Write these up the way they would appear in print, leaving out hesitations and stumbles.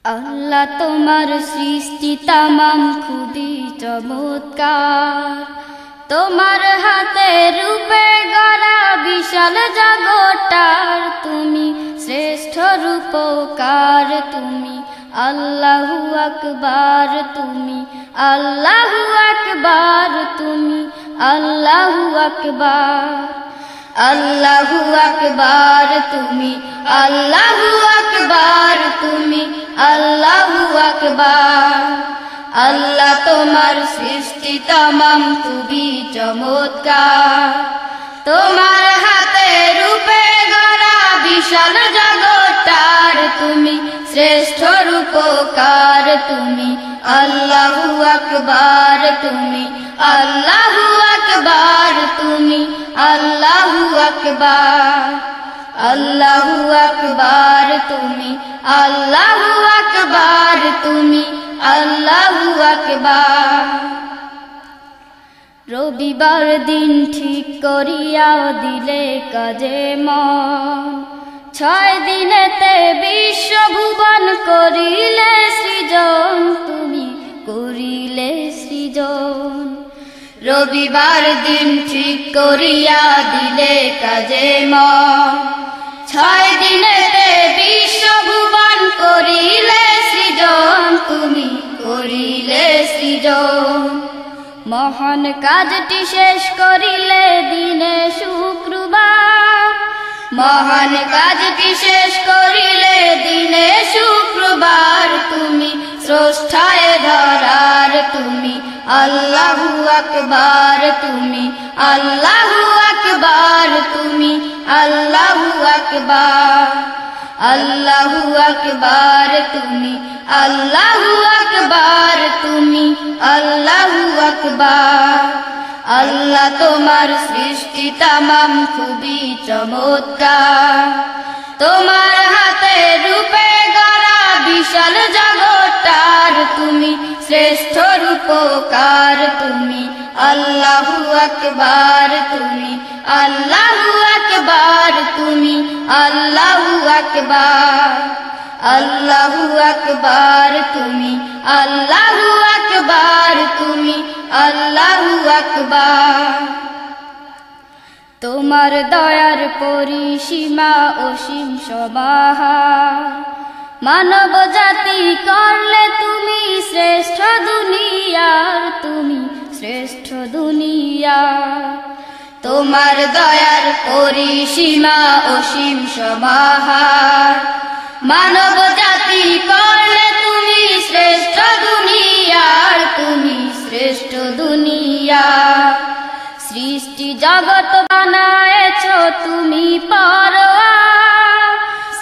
আল্লাহ তোমার সৃষ্টি তামাম খুবই চমৎকার, তোমার হাতে রূপে গড়া বিশাল জগৎটার তুমি শ্রেষ্ঠ রূপকার। তুমি আল্লাহু আকবার, তুমি আল্লাহু আকবার, তুমি আল্লাহু আকবার, আল্লাহু আকবার, তুমি আল্লাহু আকবার, তুমি আল্লাহু আকবার। আল্লাহ তোমার সৃষ্টি তামাম খুবই চমৎকার, তোমার হাতে রূপে গড়া বিশাল জগৎটার তুমি শ্রেষ্ঠ রূপকার। তুমি আল্লাহু আকবার, তুমি আল্লাহু আকবার, তুমি আল্লাহু আকবার, আল্লাহু আকবার, তুমি আল্লাহু আকবার, তুমি আল্লাহু আকবার। রবিবার দিন ঠিক করিয়া দিলে কাজে মন, 6 দিনেতে বিশ্বভুবন করিলে সৃজন, তুমি করিলে সৃজন। রবিবার দিন ঠিক করিয়া দিলে কাজে মন, 6 দিনেতে বিশ্বভুবন করিলে সৃজন, তুমি করিলে সৃজন। মহান কাজটি শেষ করিলে দিনে শুক্রবার, মহান কাজটি শেষ করিলে দিনে শুক্রবার। তুমি স্রষ্টায় ধরার, তুমি আল্লাহু আকবার, তুমি আল্লাহু আকবার, তুমি আল্লাহু আকবার, আল্লাহু আকবার, তুমি আল্লাহু আকবার, তুমি আল্লাহু আকবার। আল্লাহ তোমার সৃষ্টি তামাম খুবই চমৎকার, তোমার হাতে রূপে গড়া বিশাল জগৎটার তুমি শ্রেষ্ঠ রূপকার। তুমি আল্লাহু আকবার, তুমি আল্লাহু আকবার, তুমি আল্লাহু আকবার, আল্লাহু আকবার, তুমি আল্লাহু আকবার, তুমি আল্লাহু আকবার। তোমার দয়ার পরিসীমা অসীম সমাহার, মানব জাতি করলে তুমি শ্রেষ্ঠ দুনিয়ার, তুমি শ্রেষ্ঠ দুনিয়ার। তোমার দয়ার পরিসীমা অসীম সমাহার, মানব জাতি করলে তুমি শ্রেষ্ঠ দুনিয়ার, তুমি শ্রেষ্ঠ দুনিয়ার। সৃষ্টি জগৎ বানায়েছ তুমি পরোয়ার,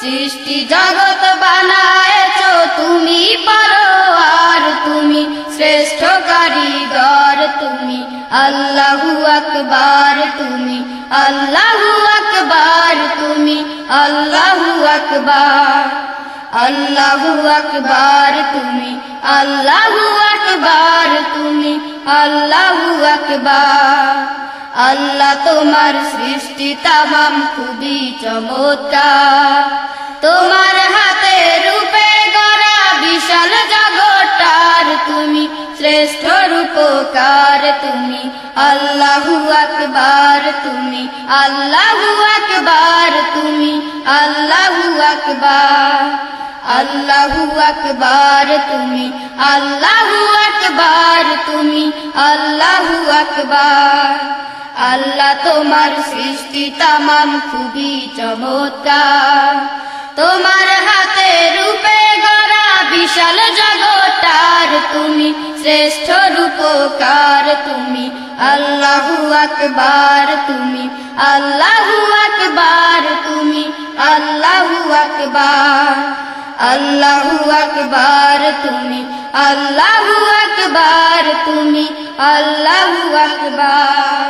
সৃষ্টি জগৎ বানায়েছ তুমি পরোয়ার। তুমি শ্রেষ্ঠ কারিগর, তুমি আল্লাহু আকবার, তুমি আল্লাহু আকবার, তুমি আল্লাহু আকবার, আল্লাহু আকবার, তুমি আল্লাহু আকবার, তুমি আল্লাহু আকবার। আল্লাহ তোমার সৃষ্টি তামাম খুবই চমৎকার, তোমার হাতে রূপে গড়া বিশাল জগৎটার তুমি শ্রেষ্ঠ রূপকার। তুমি আল্লাহু আকবার, তুমি আল্লাহু আকবার, তুমি আল্লাহু আকবার, আল্লাহু আকবার, তুমি আল্লাহু আকবার, তুমি আল্লাহু আকবার। আল্লাহ তোমার সৃষ্টি তামাম খুবই চমৎকার, তোমার হাতে রূপে গড়া বিশাল জগৎটার তুমি শ্রেষ্ঠ রূপকার। তুমি আল্লাহু আকবার, তুমি আল্লাহু আকবার, তুমি আল্লাহু আকবার, আল্লাহু আকবার, তুমি আল্লাহু আকবার, তুমি আল্লাহু আকবার।